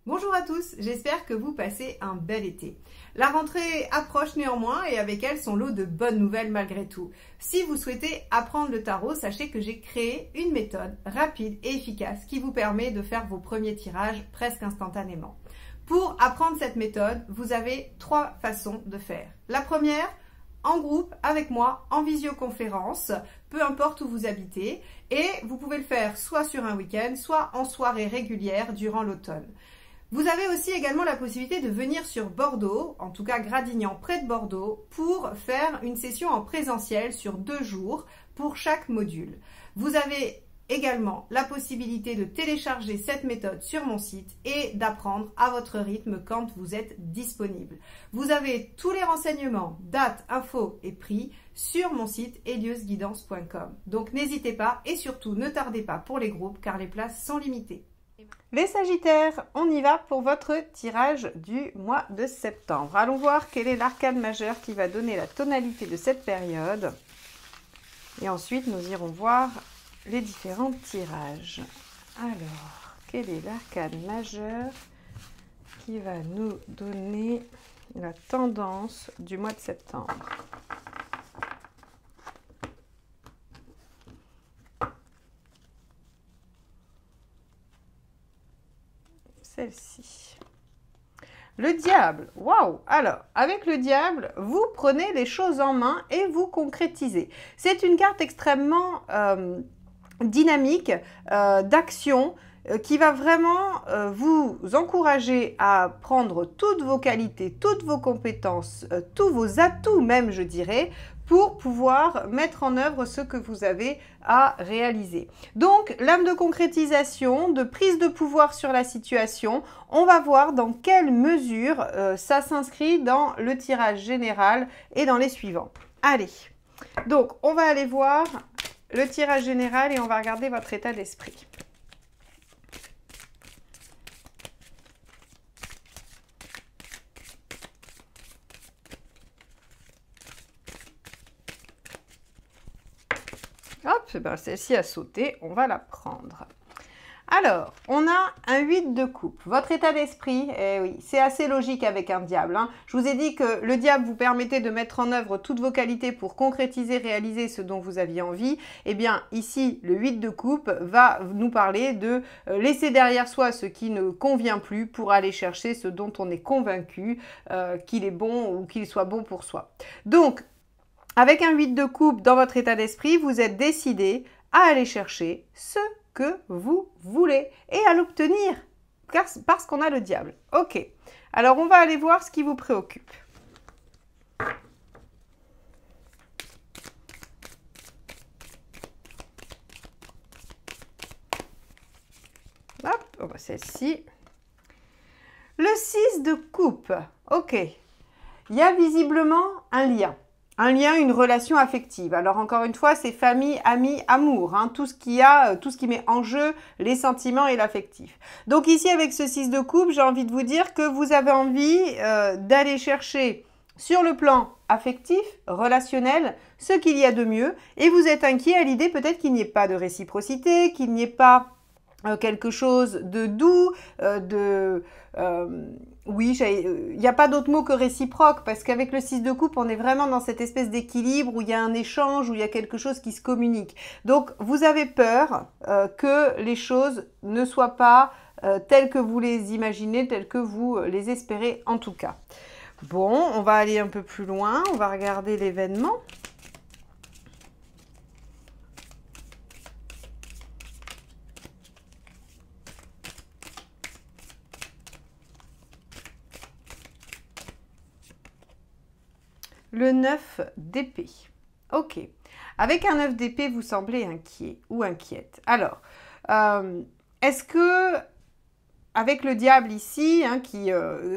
Bonjour à tous, j'espère que vous passez un bel été. La rentrée approche néanmoins et avec elle son lot de bonnes nouvelles malgré tout. Si vous souhaitez apprendre le tarot, sachez que j'ai créé une méthode rapide et efficace qui vous permet de faire vos premiers tirages presque instantanément. Pour apprendre cette méthode, vous avez 3 façons de faire. La première, en groupe, avec moi, en visioconférence, peu importe où vous habitez, et vous pouvez le faire soit sur un week-end, soit en soirée régulière durant l'automne. Vous avez aussi également la possibilité de venir sur Bordeaux, en tout cas Gradignan près de Bordeaux, pour faire une session en présentiel sur 2 jours pour chaque module. Vous avez également la possibilité de télécharger cette méthode sur mon site et d'apprendre à votre rythme quand vous êtes disponible. Vous avez tous les renseignements, dates, infos et prix sur mon site eliusguidance.com. Donc n'hésitez pas et surtout ne tardez pas pour les groupes car les places sont limitées. Les Sagittaires, on y va pour votre tirage du mois de septembre. Allons voir quel est l'arcane majeur qui va donner la tonalité de cette période. Et ensuite, nous irons voir les différents tirages. Alors, quel est l'arcane majeur qui va nous donner la tendance du mois de septembre ? Celle-ci. Le diable. Waouh! Alors, avec le diable, vous prenez les choses en main et vous concrétisez. C'est une carte extrêmement dynamique, d'action, qui va vraiment vous encourager à prendre toutes vos qualités, toutes vos compétences, tous vos atouts même, je dirais, pour pouvoir mettre en œuvre ce que vous avez à réaliser. Donc, l'âme de concrétisation, de prise de pouvoir sur la situation, on va voir dans quelle mesure ça s'inscrit dans le tirage général et dans les suivants. Allez, donc on va aller voir le tirage général et on va regarder votre état d'esprit. Hop, ben celle-ci a sauté, on va la prendre. Alors, on a un 8 de coupe. Votre état d'esprit, eh oui, c'est assez logique avec un diable. Hein. Je vous ai dit que le diable vous permettait de mettre en œuvre toutes vos qualités pour concrétiser, réaliser ce dont vous aviez envie. Eh bien, ici, le 8 de coupe va nous parler de laisser derrière soi ce qui ne convient plus pour aller chercher ce dont on est convaincu qu'il est bon ou qu'il soit bon pour soi. Donc, avec un 8 de coupe dans votre état d'esprit, vous êtes décidé à aller chercher ce que vous voulez et à l'obtenir parce qu'on a le diable. Ok, alors on va aller voir ce qui vous préoccupe. Hop, on va celle-ci. Le 6 de coupe. Ok, il y a visiblement un lien. Un lien, une relation affective. Alors encore une fois, c'est famille, amis, amour, hein, tout ce qui met en jeu les sentiments et l'affectif. Donc ici, avec ce 6 de coupe, j'ai envie de vous dire que vous avez envie d'aller chercher sur le plan affectif, relationnel, ce qu'il y a de mieux, et vous êtes inquiet à l'idée peut-être qu'il n'y ait pas de réciprocité, qu'il n'y ait pas quelque chose de doux, oui, il n'y a pas d'autre mot que réciproque, parce qu'avec le 6 de coupe, on est vraiment dans cette espèce d'équilibre où il y a un échange, où il y a quelque chose qui se communique. Donc, vous avez peur que les choses ne soient pas telles que vous les imaginez, telles que vous les espérez en tout cas. Bon, on va aller un peu plus loin, on va regarder l'événement. Le 9 d'épée. Ok. Avec un 9 d'épée, vous semblez inquiet ou inquiète. Alors, est-ce que, avec le diable ici, hein,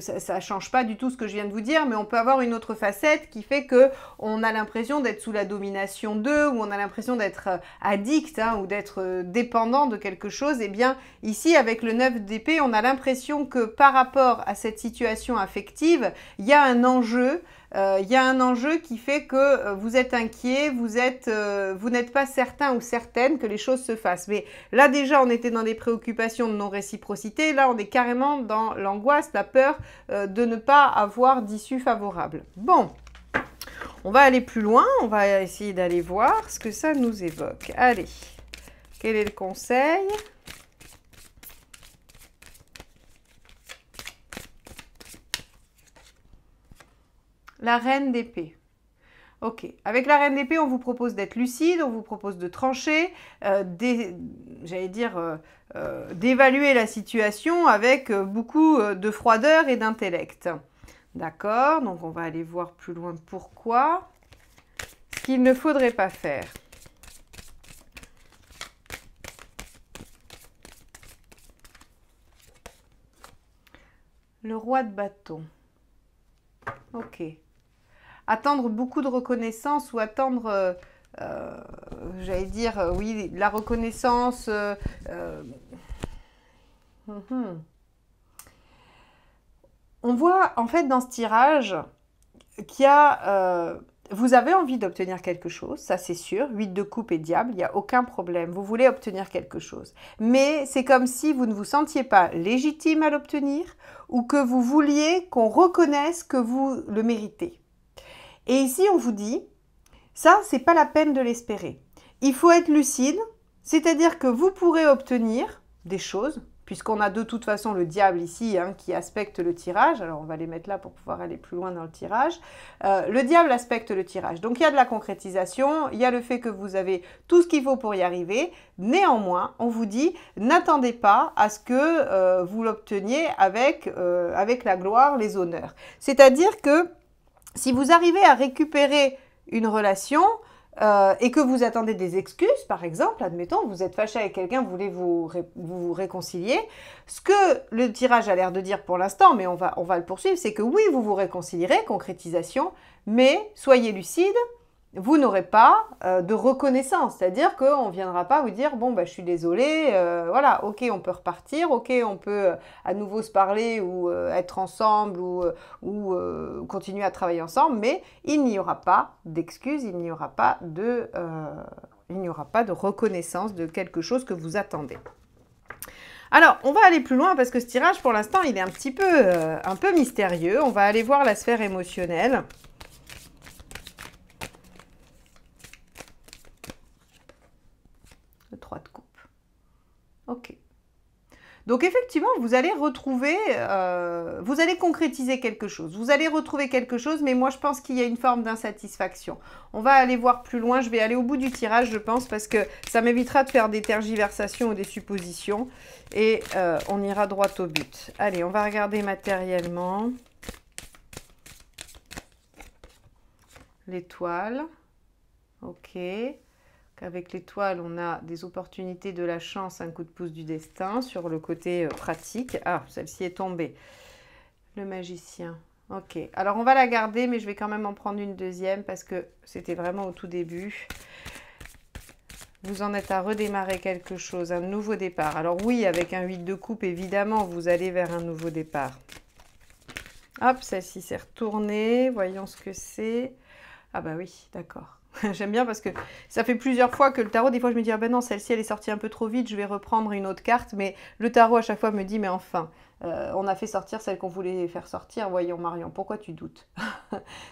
ça ne change pas du tout ce que je viens de vous dire, mais on peut avoir une autre facette qui fait qu'on a l'impression d'être sous la domination d'eux, ou on a l'impression d'être addict, hein, ou d'être dépendant de quelque chose. Eh bien, ici, avec le 9 d'épée, on a l'impression que par rapport à cette situation affective, il y a un enjeu il y a un enjeu qui fait que vous êtes inquiet, vous n'êtes pas certain ou certaine que les choses se fassent. Mais là déjà, on était dans des préoccupations de non-réciprocité. Là, on est carrément dans l'angoisse, la peur de ne pas avoir d'issue favorable. Bon, on va aller plus loin. On va essayer d'aller voir ce que ça nous évoque. Allez, quel est le conseil ? La reine d'épée. Ok, avec la reine d'épée, on vous propose d'être lucide, on vous propose de trancher, d'évaluer la situation avec beaucoup de froideur et d'intellect. D'accord, donc on va aller voir plus loin pourquoi. Ce qu'il ne faudrait pas faire. Le roi de bâton. Ok. Attendre beaucoup de reconnaissance ou attendre, j'allais dire, oui, la reconnaissance. On voit en fait dans ce tirage qu'il y a... vous avez envie d'obtenir quelque chose, ça c'est sûr, 8 de coupe et diable, il n'y a aucun problème, vous voulez obtenir quelque chose. Mais c'est comme si vous ne vous sentiez pas légitime à l'obtenir ou que vous vouliez qu'on reconnaisse que vous le méritez. Et ici, on vous dit, ça, c'est pas la peine de l'espérer. Il faut être lucide, c'est-à-dire que vous pourrez obtenir des choses, puisqu'on a de toute façon le diable ici qui aspecte le tirage. Alors, on va les mettre là pour pouvoir aller plus loin dans le tirage. Le diable aspecte le tirage. Donc, il y a de la concrétisation, il y a le fait que vous avez tout ce qu'il faut pour y arriver. Néanmoins, on vous dit, n'attendez pas à ce que vous l'obteniez avec la gloire, les honneurs. C'est-à-dire que si vous arrivez à récupérer une relation et que vous attendez des excuses, par exemple, admettons, vous êtes fâché avec quelqu'un, vous voulez vous réconcilier, ce que le tirage a l'air de dire pour l'instant, mais on va le poursuivre, c'est que oui, vous vous réconcilierez, concrétisation, mais soyez lucide, vous n'aurez pas de reconnaissance, c'est-à-dire qu'on ne viendra pas vous dire « bon, bah, je suis désolée, voilà, ok, on peut repartir, ok, on peut à nouveau se parler ou être ensemble ou continuer à travailler ensemble, mais il n'y aura pas d'excuses, il n'y aura pas de reconnaissance de quelque chose que vous attendez. » Alors, on va aller plus loin parce que ce tirage, pour l'instant, il est un peu mystérieux. On va aller voir la sphère émotionnelle. Le 3 de coupe. Ok. Donc effectivement, vous allez retrouver, vous allez concrétiser quelque chose. Vous allez retrouver quelque chose, mais moi je pense qu'il y a une forme d'insatisfaction. On va aller voir plus loin. Je vais aller au bout du tirage, je pense, parce que ça m'évitera de faire des tergiversations ou des suppositions. Et on ira droit au but. Allez, on va regarder matériellement. L'étoile. Ok. Avec l'étoile, on a des opportunités de la chance, un coup de pouce du destin sur le côté pratique. Ah, celle-ci est tombée. Le magicien. Ok. Alors, on va la garder, mais je vais quand même en prendre une deuxième parce que c'était vraiment au tout début. Vous en êtes à redémarrer quelque chose, un nouveau départ. Alors oui, avec un 8 de coupe, évidemment, vous allez vers un nouveau départ. Hop, celle-ci s'est retournée. Voyons ce que c'est. Ah bah oui, d'accord. J'aime bien parce que ça fait plusieurs fois que le tarot, des fois je me dis, ah ben non, celle-ci elle est sortie un peu trop vite, je vais reprendre une autre carte, mais le tarot à chaque fois me dit, mais enfin, on a fait sortir celle qu'on voulait faire sortir, voyons Marion, pourquoi tu doutes?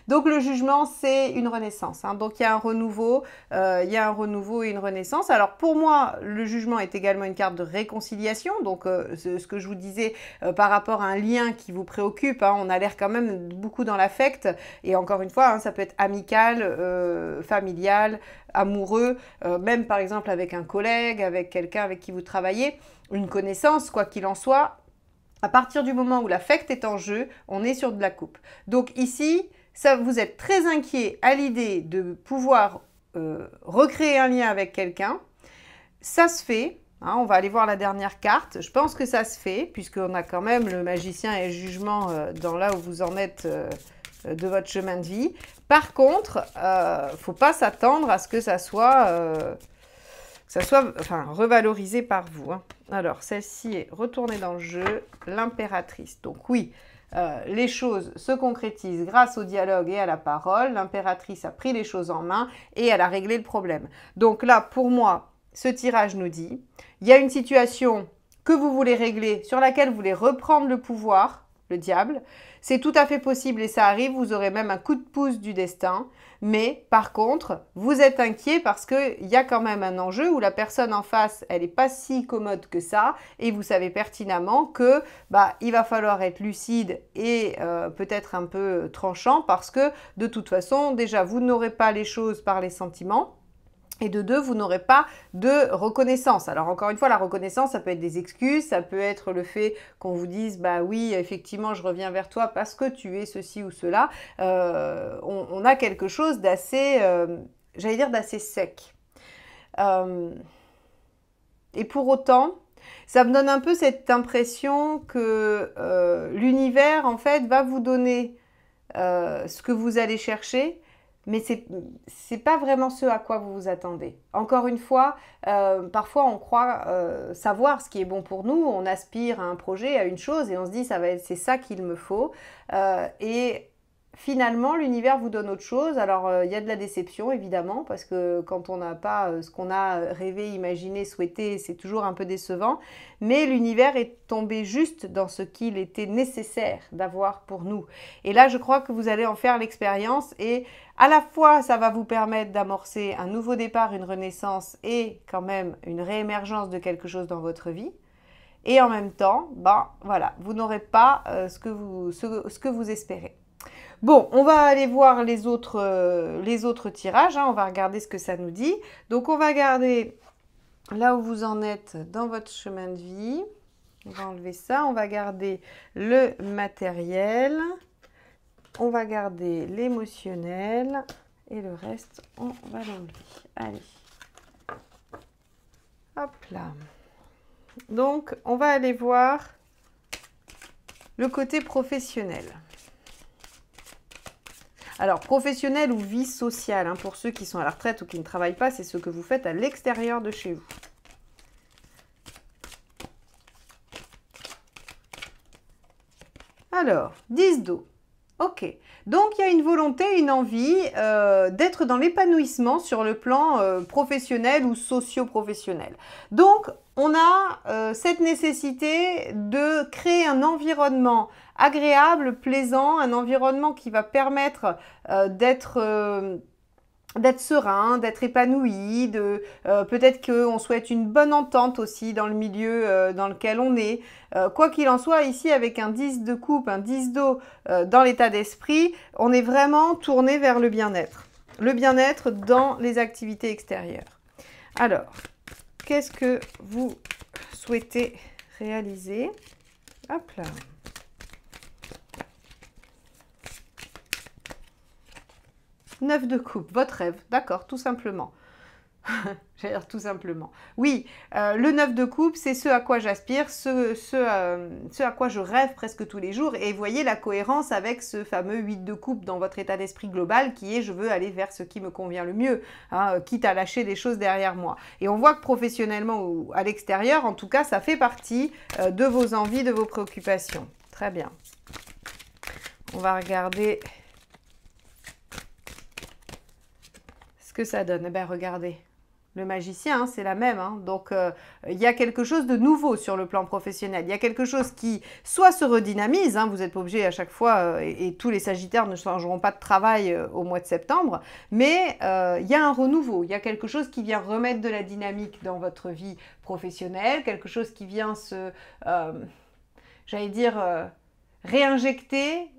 Donc le jugement, c'est une renaissance, donc il y a un renouveau, et une renaissance. Alors pour moi, le jugement est également une carte de réconciliation, donc ce que je vous disais par rapport à un lien qui vous préoccupe, on a l'air quand même beaucoup dans l'affect, et encore une fois, ça peut être amical, familial, amoureux, même par exemple avec un collègue, avec quelqu'un avec qui vous travaillez, une connaissance, quoi qu'il en soit. À partir du moment où l'affect est en jeu, on est sur de la coupe. Donc ici, vous êtes très inquiet à l'idée de pouvoir recréer un lien avec quelqu'un. Ça se fait. On va aller voir la dernière carte. Je pense que ça se fait, puisqu'on a quand même le magicien et le jugement dans là où vous en êtes de votre chemin de vie. Par contre, il ne faut pas s'attendre à ce que ça soit... revalorisé par vous. Alors, celle-ci est retournée dans le jeu, l'impératrice. Donc oui, les choses se concrétisent grâce au dialogue et à la parole. L'impératrice a pris les choses en main et elle a réglé le problème. Donc là, pour moi, ce tirage nous dit, il y a une situation que vous voulez régler, sur laquelle vous voulez reprendre le pouvoir, le diable. C'est tout à fait possible et ça arrive, vous aurez même un coup de pouce du destin. Mais par contre, vous êtes inquiet parce qu'il y a quand même un enjeu où la personne en face, elle n'est pas si commode que ça et vous savez pertinemment que il va falloir être lucide et peut-être un peu tranchant parce que de toute façon, déjà, vous n'aurez pas les choses par les sentiments. Et de deux, vous n'aurez pas de reconnaissance. Alors encore une fois, la reconnaissance, ça peut être des excuses, ça peut être le fait qu'on vous dise « bah oui, effectivement, je reviens vers toi parce que tu es ceci ou cela ». On a quelque chose d'assez, j'allais dire d'assez sec. Et pour autant, ça me donne un peu cette impression que l'univers, en fait, va vous donner ce que vous allez chercher, mais c'est pas vraiment ce à quoi vous vous attendez. Encore une fois, parfois on croit savoir ce qui est bon pour nous, on aspire à un projet, à une chose, et on se dit c'est ça qu'il me faut. Et finalement, l'univers vous donne autre chose. Alors, il y a de la déception, évidemment, parce que quand on n'a pas ce qu'on a rêvé, imaginé, souhaité, c'est toujours un peu décevant. Mais l'univers est tombé juste dans ce qu'il était nécessaire d'avoir pour nous. Et là, je crois que vous allez en faire l'expérience. Et à la fois, ça va vous permettre d'amorcer un nouveau départ, une renaissance et quand même une réémergence de quelque chose dans votre vie. Et en même temps, voilà, vous n'aurez pas ce que vous espérez. Bon, on va aller voir les autres tirages, hein, on va regarder ce que ça nous dit. Donc, on va regarder là où vous en êtes dans votre chemin de vie. On va enlever ça, on va garder le matériel, on va garder l'émotionnel et le reste, on va l'enlever. Allez, hop là. Donc, on va aller voir le côté professionnel. Alors, professionnel ou vie sociale, hein, pour ceux qui sont à la retraite ou qui ne travaillent pas, c'est ce que vous faites à l'extérieur de chez vous. Alors, 10 d'eau. Ok. Donc, il y a une volonté, une envie d'être dans l'épanouissement sur le plan professionnel ou socio-professionnel. Donc, on a cette nécessité de créer un environnement agréable, plaisant, un environnement qui va permettre d'être serein, d'être épanoui, peut-être qu'on souhaite une bonne entente aussi dans le milieu dans lequel on est. Quoi qu'il en soit, ici avec un 10 de coupe, un 10 d'eau dans l'état d'esprit, on est vraiment tourné vers le bien-être. Le bien-être dans les activités extérieures. Alors, qu'est-ce que vous souhaitez réaliser? Hop là. Neuf de coupe, votre rêve, d'accord, tout simplement. J'allais dire tout simplement. Oui, le 9 de coupe, c'est ce à quoi j'aspire, ce à quoi je rêve presque tous les jours. Et voyez la cohérence avec ce fameux 8 de coupe dans votre état d'esprit global qui est « je veux aller vers ce qui me convient le mieux hein, », quitte à lâcher des choses derrière moi. Et on voit que professionnellement ou à l'extérieur, en tout cas, ça fait partie de vos envies, de vos préoccupations. Très bien. On va regarder ce que ça donne. Eh bien, regardez. Le magicien, hein, c'est la même. Hein. Donc, il y a quelque chose de nouveau sur le plan professionnel. Il y a quelque chose qui, soit se redynamise, hein, vous n'êtes pas obligé à chaque fois, et tous les sagittaires ne changeront pas de travail au mois de septembre, mais il y a un renouveau. Il y a quelque chose qui vient remettre de la dynamique dans votre vie professionnelle, quelque chose qui vient se, j'allais dire, réinjecter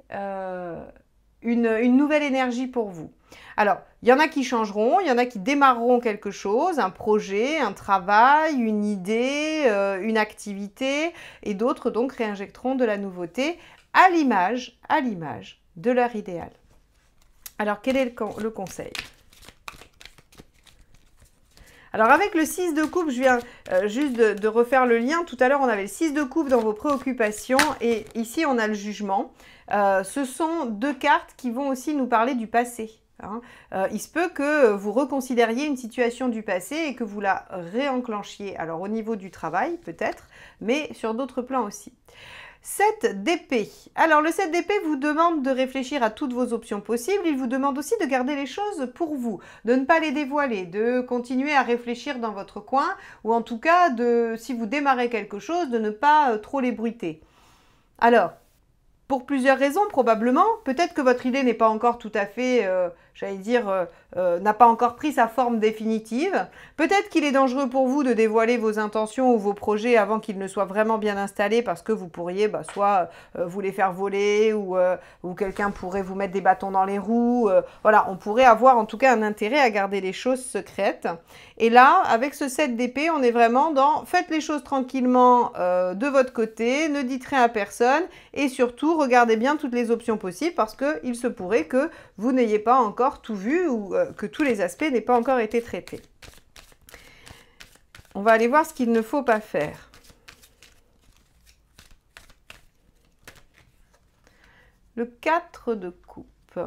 une nouvelle énergie pour vous. Alors, il y en a qui changeront, il y en a qui démarreront quelque chose, un projet, un travail, une idée, une activité, et d'autres donc réinjecteront de la nouveauté à l'image de leur idéal. Alors, quel est le conseil? Alors, avec le 6 de coupe, je viens juste de refaire le lien. Tout à l'heure, on avait le 6 de coupe dans vos préoccupations, et ici, on a le jugement. Ce sont deux cartes qui vont aussi nous parler du passé. Hein. Il se peut que vous reconsidériez une situation du passé et que vous la réenclenchiez. Alors au niveau du travail peut-être, mais sur d'autres plans aussi. 7 d'épée. Alors le 7 d'épée vous demande de réfléchir à toutes vos options possibles. Il vous demande aussi de garder les choses pour vous, de ne pas les dévoiler, de continuer à réfléchir dans votre coin ou en tout cas, si vous démarrez quelque chose, de ne pas trop l'ébruiter. Alors, pour plusieurs raisons, probablement. Peut-être que votre idée n'est pas encore tout à fait, n'a pas encore pris sa forme définitive. Peut-être qu'il est dangereux pour vous de dévoiler vos intentions ou vos projets avant qu'ils ne soient vraiment bien installés parce que vous pourriez soit vous les faire voler ou quelqu'un pourrait vous mettre des bâtons dans les roues. Voilà, on pourrait avoir en tout cas un intérêt à garder les choses secrètes. Et là, avec ce 7 d'épée, on est vraiment dans faites les choses tranquillement de votre côté, ne dites rien à personne et surtout regardez bien toutes les options possibles parce qu'il se pourrait que vous n'ayez pas encore tout vu ou que tous les aspects n'aient pas encore été traités. On va aller voir ce qu'il ne faut pas faire. Le 4 de coupe.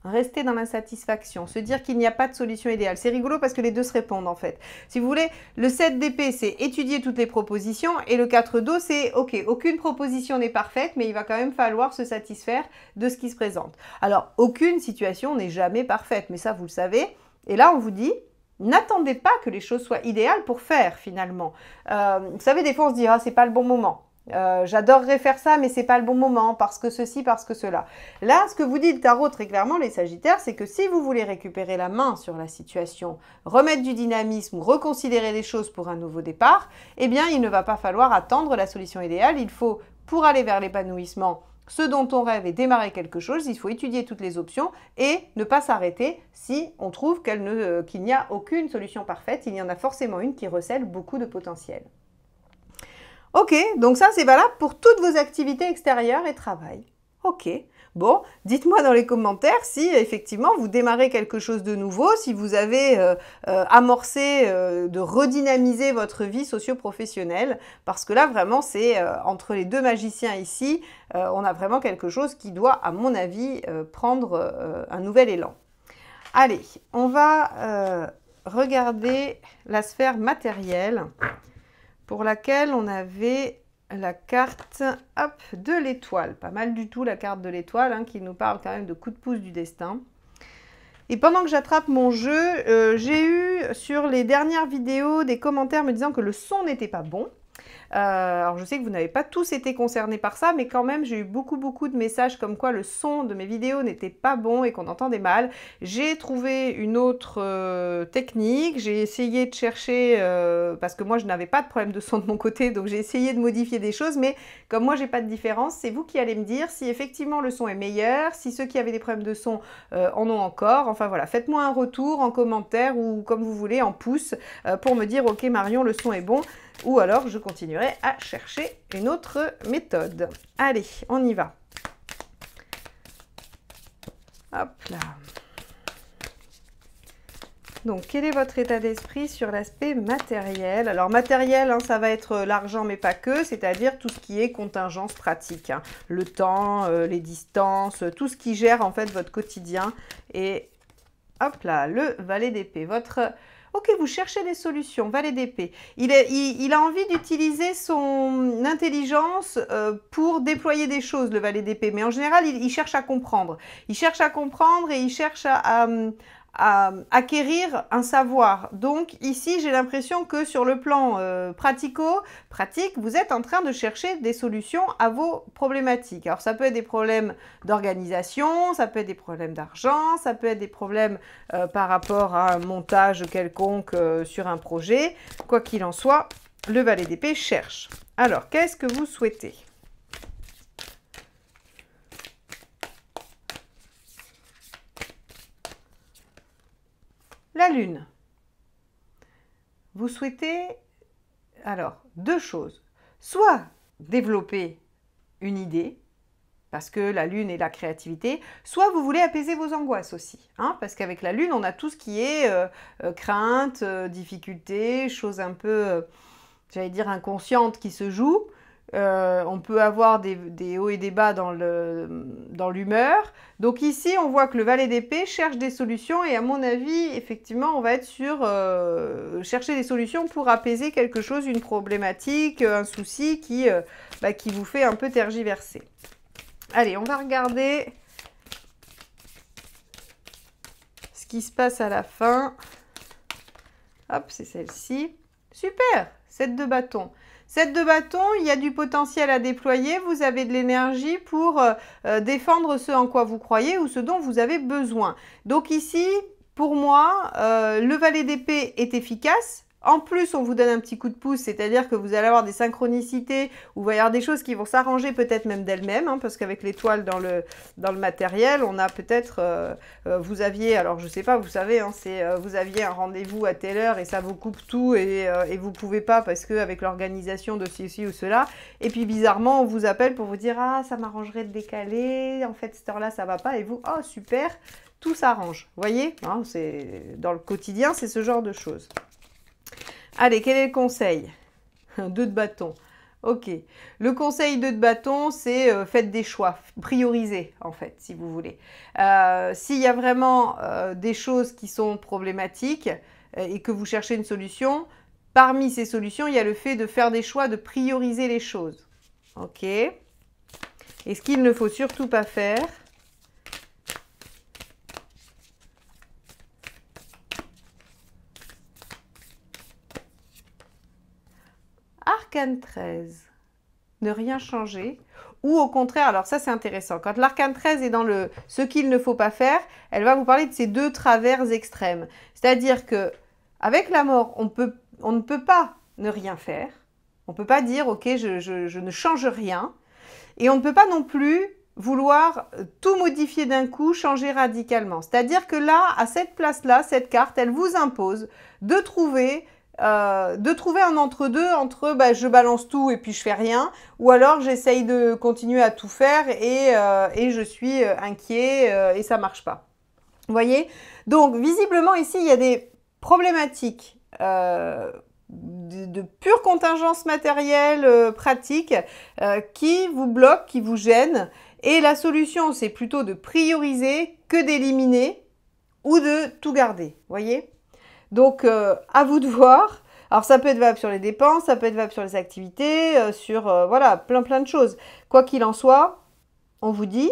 Rester dans l'insatisfaction, se dire qu'il n'y a pas de solution idéale. C'est rigolo parce que les deux se répondent en fait. Si vous voulez, le 7 d'épée, c'est étudier toutes les propositions et le 4 d'eau, c'est ok, aucune proposition n'est parfaite, mais il va quand même falloir se satisfaire de ce qui se présente. Alors, aucune situation n'est jamais parfaite, mais ça, vous le savez. Et là, on vous dit, n'attendez pas que les choses soient idéales pour faire finalement. Vous savez, des fois, on se dit, ah, c'est pas le bon moment. J'adorerais faire ça, mais c'est pas le bon moment, parce que ceci, parce que cela. Là, ce que vous dit le tarot très clairement, les Sagittaires, c'est que si vous voulez récupérer la main sur la situation, remettre du dynamisme ou reconsidérer les choses pour un nouveau départ, eh bien, il ne va pas falloir attendre la solution idéale. Il faut, pour aller vers l'épanouissement, ce dont on rêve et démarrer quelque chose, il faut étudier toutes les options et ne pas s'arrêter si on trouve qu'il n'y a aucune solution parfaite. Il y en a forcément une qui recèle beaucoup de potentiel. Ok, donc ça c'est valable pour toutes vos activités extérieures et travail. Ok, bon, dites-moi dans les commentaires si effectivement vous démarrez quelque chose de nouveau, si vous avez amorcé de redynamiser votre vie socio-professionnelle, parce que là vraiment c'est entre les deux magiciens ici, on a vraiment quelque chose qui doit, à mon avis, prendre un nouvel élan. Allez, on va regarder la sphère matérielle, pour laquelle on avait la carte de l'étoile. Pas mal du tout la carte de l'étoile, hein, qui nous parle quand même de coup de pouce du destin. Et pendant que j'attrape mon jeu, j'ai eu sur les dernières vidéos des commentaires me disant que le son n'était pas bon. Alors je sais que vous n'avez pas tous été concernés par ça, mais quand même j'ai eu beaucoup de messages comme quoi le son de mes vidéos n'était pas bon et qu'on entendait mal. J'ai trouvé une autre technique, j'ai essayé de chercher, parce que moi je n'avais pas de problème de son de mon côté, donc j'ai essayé de modifier des choses, mais comme moi j'ai pas de différence, c'est vous qui allez me dire si effectivement le son est meilleur, si ceux qui avaient des problèmes de son en ont encore. Enfin voilà, faites-moi un retour en commentaire ou comme vous voulez, en pouce, pour me dire ok Marion, le son est bon. Ou alors, je continuerai à chercher une autre méthode. Allez, on y va. Hop là. Donc, quel est votre état d'esprit sur l'aspect matériel? Alors, matériel, hein, ça va être l'argent, mais pas que, c'est-à-dire tout ce qui est contingence pratique. Hein. Le temps, les distances, tout ce qui gère en fait votre quotidien. Et hop là, le valet d'épée. Ok, vous cherchez des solutions, valet d'épée. Il a envie d'utiliser son intelligence pour déployer des choses, le valet d'épée. Mais en général, il cherche à comprendre. Il cherche à comprendre et il cherche à acquérir un savoir. Donc ici, j'ai l'impression que sur le plan pratique, vous êtes en train de chercher des solutions à vos problématiques. Alors ça peut être des problèmes d'organisation, ça peut être des problèmes d'argent, ça peut être des problèmes par rapport à un montage quelconque sur un projet. Quoi qu'il en soit, le valet d'épée cherche. Alors, qu'est-ce que vous souhaitez ? La Lune. Vous souhaitez, alors, deux choses. Soit développer une idée, parce que la Lune est la créativité, soit vous voulez apaiser vos angoisses aussi. Hein, parce qu'avec la Lune, on a tout ce qui est crainte, difficulté, choses un peu, j'allais dire, inconscientes qui se jouent. On peut avoir des hauts et des bas dans l'humeur. Donc ici, on voit que le valet d'épée cherche des solutions et à mon avis, effectivement, on va être sur chercher des solutions pour apaiser quelque chose, une problématique, un souci qui vous fait un peu tergiverser. Allez, on va regarder ce qui se passe à la fin. Hop, c'est celle-ci. Super, 7 de bâton. 7 de bâton, il y a du potentiel à déployer, vous avez de l'énergie pour défendre ce en quoi vous croyez ou ce dont vous avez besoin. Donc ici, pour moi, le valet d'épée est efficace. En plus, on vous donne un petit coup de pouce, c'est-à-dire que vous allez avoir des synchronicités, où il va y avoir des choses qui vont s'arranger peut-être même d'elles-mêmes, hein, parce qu'avec l'étoile dans le matériel, on a peut-être, vous aviez, alors je sais pas, vous savez, hein, vous aviez un rendez-vous à telle heure et ça vous coupe tout et vous pouvez pas parce qu'avec l'organisation de ceci ou cela, et puis bizarrement, on vous appelle pour vous dire « Ah, ça m'arrangerait de décaler, en fait, cette heure-là, ça va pas » et vous « Oh, super !» Tout s'arrange, vous voyez, hein, dans le quotidien, c'est ce genre de choses. Allez, quel est le conseil? 2 de bâton. Ok. Le conseil 2 de bâton, c'est faites des choix, priorisez en fait, si vous voulez. S'il y a vraiment des choses qui sont problématiques et que vous cherchez une solution, parmi ces solutions, il y a le fait de faire des choix, de prioriser les choses. Ok. Et ce qu'il ne faut surtout pas faire, Arcane 13, ne rien changer, ou au contraire, alors ça c'est intéressant, quand l'arcane 13 est dans ce qu'il ne faut pas faire, elle va vous parler de ces 2 travers extrêmes. C'est-à-dire que avec la mort, on ne peut pas ne rien faire, on ne peut pas dire ok je ne change rien, et on ne peut pas non plus vouloir tout modifier d'un coup, changer radicalement. C'est-à-dire que là, à cette place-là, cette carte, elle vous impose de trouver un entre-deux entre je balance tout et puis je fais rien, ou alors j'essaye de continuer à tout faire et je suis inquiet et ça marche pas. Vous voyez? Donc visiblement ici il y a des problématiques de pure contingence matérielle pratique qui vous bloquent, qui vous gênent, et la solution c'est plutôt de prioriser que d'éliminer ou de tout garder. Vous voyez? Donc, à vous de voir. Alors, ça peut être valable sur les dépenses, ça peut être valable sur les activités, voilà, plein de choses. Quoi qu'il en soit, on vous dit,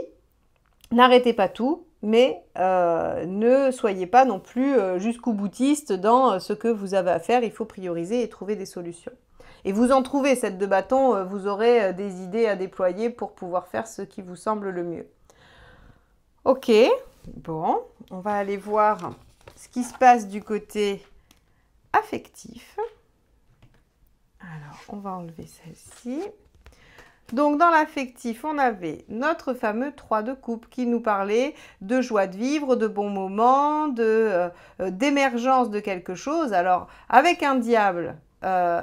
n'arrêtez pas tout, mais ne soyez pas non plus jusqu'au boutiste dans ce que vous avez à faire. Il faut prioriser et trouver des solutions. Et vous en trouvez, cette de bâton, vous aurez des idées à déployer pour pouvoir faire ce qui vous semble le mieux. Ok, bon, on va aller voir ce qui se passe du côté affectif. Alors, on va enlever celle-ci. Donc, dans l'affectif, on avait notre fameux 3 de coupe qui nous parlait de joie de vivre, de bons moments, d'émergence de quelque chose. Alors, avec un diable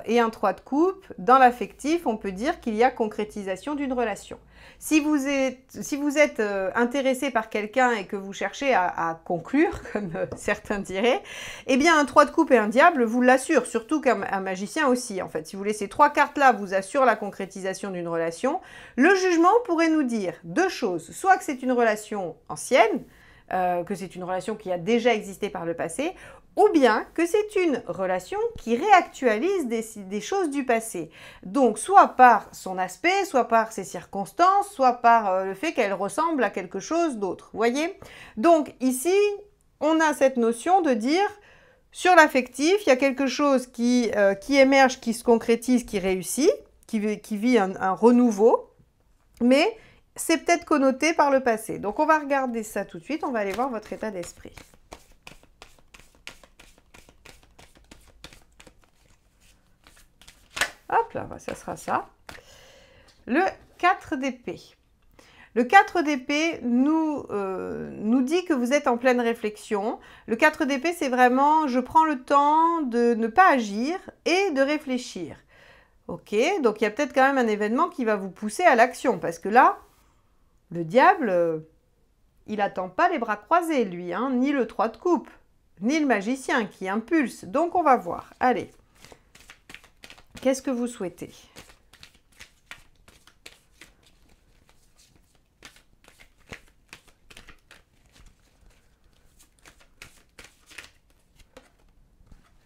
et un 3 de coupe, dans l'affectif, on peut dire qu'il y a concrétisation d'une relation. Si vous êtes intéressé par quelqu'un et que vous cherchez à conclure, comme certains diraient, eh bien un 3 de coupe et un diable vous l'assure, surtout qu'un magicien aussi. En fait, si vous voulez, ces 3 cartes-là vous assurent la concrétisation d'une relation. Le jugement pourrait nous dire 2 choses. Soit que c'est une relation ancienne, que c'est une relation qui a déjà existé par le passé, ou bien que c'est une relation qui réactualise des choses du passé. Donc, soit par son aspect, soit par ses circonstances, soit par le fait qu'elle ressemble à quelque chose d'autre. Vous voyez? Donc, ici, on a cette notion de dire, sur l'affectif, il y a quelque chose qui émerge, qui se concrétise, qui réussit, qui vit un renouveau, mais c'est peut-être connoté par le passé. Donc, on va regarder ça tout de suite. On va aller voir votre état d'esprit. Hop là, ça sera ça. Le 4 d'épée. Le 4 d'épée nous dit que vous êtes en pleine réflexion. Le 4 d'épée, c'est vraiment, je prends le temps de ne pas agir et de réfléchir. Ok, donc il y a peut-être quand même un événement qui va vous pousser à l'action. Parce que là, le diable, il n'attend pas les bras croisés, lui, hein, ni le 3 de coupe, ni le magicien qui impulse. Donc on va voir. Allez. Qu'est-ce que vous souhaitez?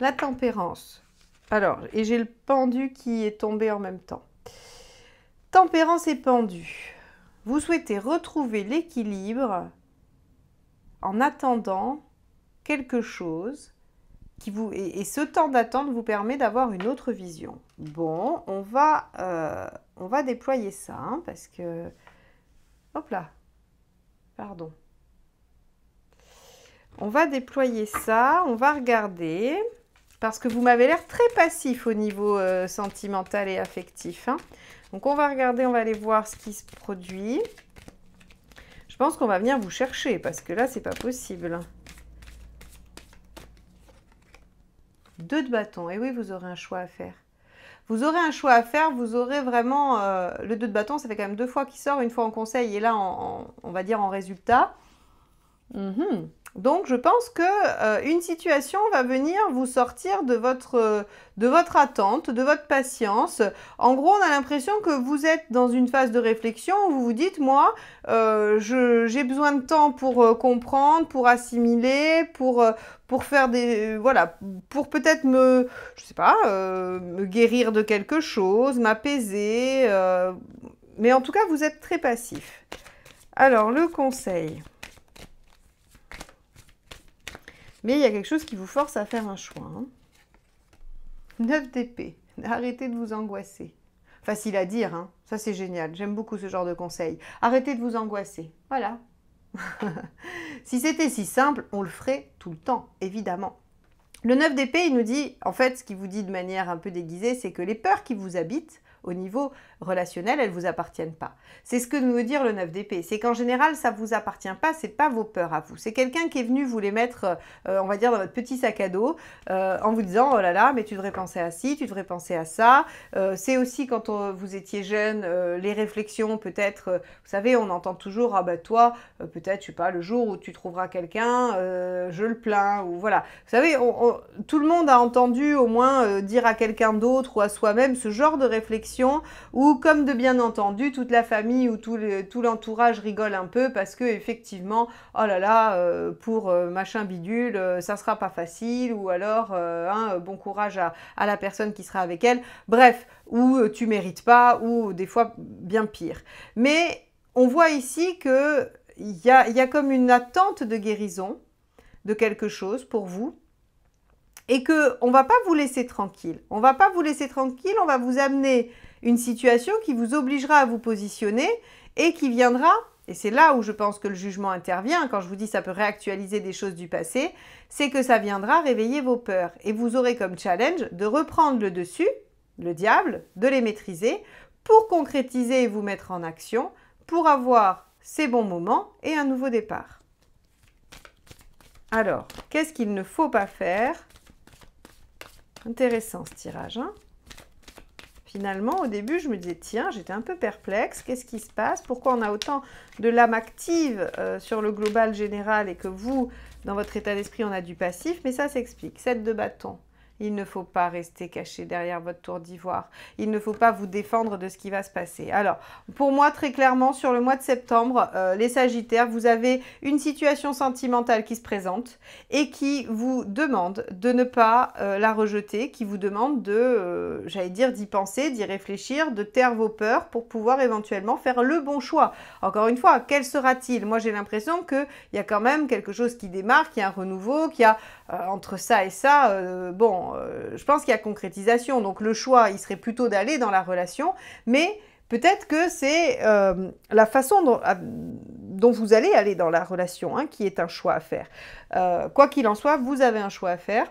la tempérance. Alors, et j'ai le pendu qui est tombé en même temps. Tempérance et pendu. Vous souhaitez retrouver l'équilibre en attendant quelque chose qui vous... Et ce temps d'attente vous permet d'avoir une autre vision. Bon, on va déployer ça, hein, parce que... Hop là. Pardon. On va déployer ça, on va regarder... Parce que vous m'avez l'air très passif au niveau sentimental et affectif. Hein. Donc on va regarder, on va aller voir ce qui se produit. Je pense qu'on va venir vous chercher parce que là, c'est pas possible. 2 de bâton. Et oui, vous aurez un choix à faire. Vous aurez un choix à faire, vous aurez vraiment... le 2 de bâton, ça fait quand même 2 fois qu'il sort, une fois en conseil et là, on va dire en résultat. Donc, je pense que une situation va venir vous sortir de votre attente, de votre patience. En gros, on a l'impression que vous êtes dans une phase de réflexion où vous vous dites, moi, j'ai besoin de temps pour comprendre, pour assimiler, pour faire des... voilà, pour peut-être je sais pas, me guérir de quelque chose, m'apaiser. Mais en tout cas, vous êtes très passif. Alors, le conseil... Mais il y a quelque chose qui vous force à faire un choix. Hein. 9 d'épée. Arrêtez de vous angoisser. Facile à dire, hein. Ça c'est génial. J'aime beaucoup ce genre de conseil. Arrêtez de vous angoisser. Voilà. Si c'était si simple, on le ferait tout le temps, évidemment. Le 9 d'épée, il nous dit, en fait, ce qu'il vous dit de manière un peu déguisée, c'est que les peurs qui vous habitent, au niveau relationnel, elles ne vous appartiennent pas. C'est ce que nous veut dire le 9 d'épée. C'est qu'en général, ça ne vous appartient pas, ce n'est pas vos peurs à vous. C'est quelqu'un qui est venu vous les mettre, on va dire, dans votre petit sac à dos, en vous disant, oh là là, mais tu devrais penser à ci, tu devrais penser à ça. C'est aussi quand vous étiez jeune, les réflexions, peut-être, vous savez, on entend toujours, ah bah toi, peut-être, je sais pas, le jour où tu trouveras quelqu'un, je le plains, ou voilà. Vous savez, tout le monde a entendu au moins dire à quelqu'un d'autre ou à soi-même ce genre de réflexion où, comme de bien entendu, toute la famille ou tout l'entourage rigole un peu parce que effectivement, oh là là, pour machin bidule, ça sera pas facile, ou alors bon courage à la personne qui sera avec elle. Bref, ou tu mérites pas, ou des fois bien pire. Mais on voit ici que il y a comme une attente de guérison de quelque chose pour vous. Et qu'on ne va pas vous laisser tranquille. On ne va pas vous laisser tranquille, on va vous amener une situation qui vous obligera à vous positionner et qui viendra, et c'est là où je pense que le jugement intervient, quand je vous dis ça peut réactualiser des choses du passé, c'est que ça viendra réveiller vos peurs. Et vous aurez comme challenge de reprendre le dessus, le diable, de les maîtriser, pour concrétiser et vous mettre en action, pour avoir ces bons moments et un nouveau départ. Alors, qu'est-ce qu'il ne faut pas faire ? Intéressant ce tirage. Hein, finalement, au début, je me disais, tiens, j'étais un peu perplexe. Qu'est-ce qui se passe? Pourquoi on a autant de l'âme active sur le global général et que vous, dans votre état d'esprit, on a du passif? Mais ça s'explique. 7 de bâton. Il ne faut pas rester caché derrière votre tour d'ivoire. Il ne faut pas vous défendre de ce qui va se passer. Alors, pour moi, très clairement, sur le mois de septembre, les Sagittaires, vous avez une situation sentimentale qui se présente et qui vous demande de ne pas la rejeter, qui vous demande de, j'allais dire, d'y penser, d'y réfléchir, de taire vos peurs pour pouvoir éventuellement faire le bon choix. Encore une fois, quel sera-t-il? Moi, j'ai l'impression qu'il y a quand même quelque chose qui démarre, qu'il y a un renouveau, qu'il y a entre ça et ça, je pense qu'il y a concrétisation. Donc le choix, il serait plutôt d'aller dans la relation, mais peut-être que c'est la façon dont vous allez aller dans la relation qui est un choix à faire. Quoi qu'il en soit, vous avez un choix à faire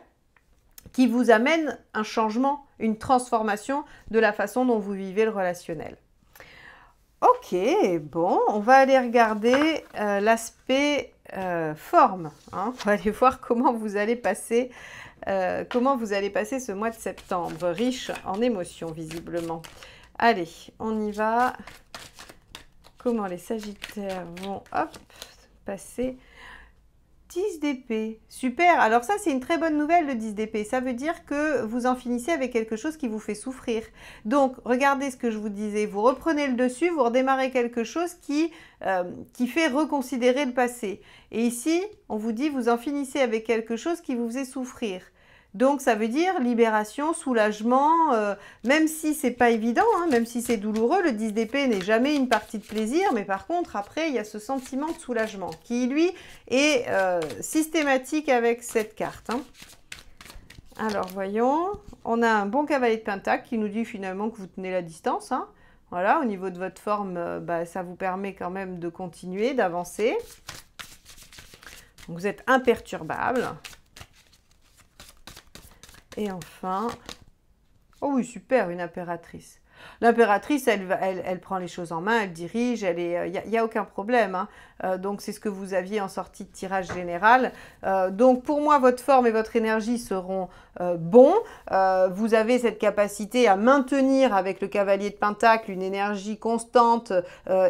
qui vous amène un changement, une transformation de la façon dont vous vivez le relationnel. Ok, bon, on va aller regarder l'aspect forme. Hein. On va aller voir comment vous allez passer ce mois de septembre, riche en émotions visiblement. Allez, on y va. Comment les Sagittaires vont passer 10 d'épée. Super. Alors ça, c'est une très bonne nouvelle, le 10 d'épée. Ça veut dire que vous en finissez avec quelque chose qui vous fait souffrir. Donc, regardez ce que je vous disais. Vous reprenez le dessus, vous redémarrez quelque chose qui fait reconsidérer le passé. Et ici, on vous dit, vous en finissez avec quelque chose qui vous faisait souffrir. Donc ça veut dire libération, soulagement, même si c'est pas évident, hein, même si c'est douloureux, le 10 d'épée n'est jamais une partie de plaisir, mais par contre après il y a ce sentiment de soulagement qui lui est systématique avec cette carte. Hein. Alors voyons, on a un bon cavalier de pentacle qui nous dit finalement que vous tenez la distance. Hein. Voilà, au niveau de votre forme, ça vous permet quand même de continuer, d'avancer. Donc vous êtes imperturbable. Et enfin, oh oui, super, une impératrice. L'impératrice, elle prend les choses en main, elle dirige, il n'y a aucun problème. Hein. Donc, c'est ce que vous aviez en sortie de tirage général. Donc, pour moi, votre forme et votre énergie seront bons. Vous avez cette capacité à maintenir avec le cavalier de pentacle une énergie constante.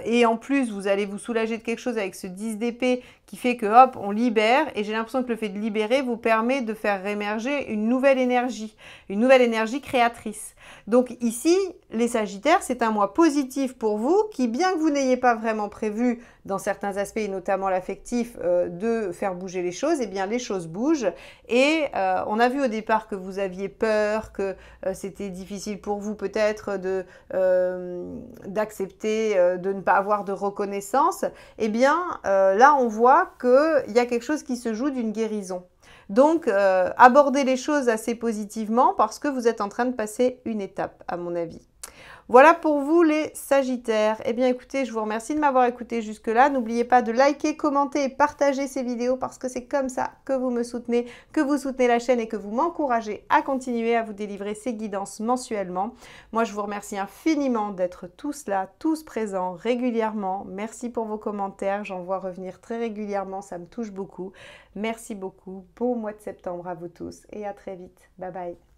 Et en plus, vous allez vous soulager de quelque chose avec ce 10 d'épée qui fait que, hop, on libère. Et j'ai l'impression que le fait de libérer vous permet de faire émerger une nouvelle énergie créatrice. Donc ici, les Sagittaires, c'est un mois positif pour vous qui, bien que vous n'ayez pas vraiment prévu dans certains aspects, et notamment l'affectif, de faire bouger les choses, eh bien les choses bougent. Et on a vu au départ que vous aviez peur, que c'était difficile pour vous peut-être d'accepter de ne pas avoir de reconnaissance. Eh bien là, on voit qu'il y a quelque chose qui se joue d'une guérison. Donc, abordez les choses assez positivement parce que vous êtes en train de passer une étape, à mon avis. Voilà pour vous les Sagittaires. Eh bien écoutez, je vous remercie de m'avoir écouté jusque-là. N'oubliez pas de liker, commenter et partager ces vidéos parce que c'est comme ça que vous me soutenez, que vous soutenez la chaîne et que vous m'encouragez à continuer à vous délivrer ces guidances mensuellement. Moi, je vous remercie infiniment d'être tous là, tous présents régulièrement. Merci pour vos commentaires. J'en vois revenir très régulièrement. Ça me touche beaucoup. Merci beaucoup. Bon mois de septembre à vous tous et à très vite. Bye bye.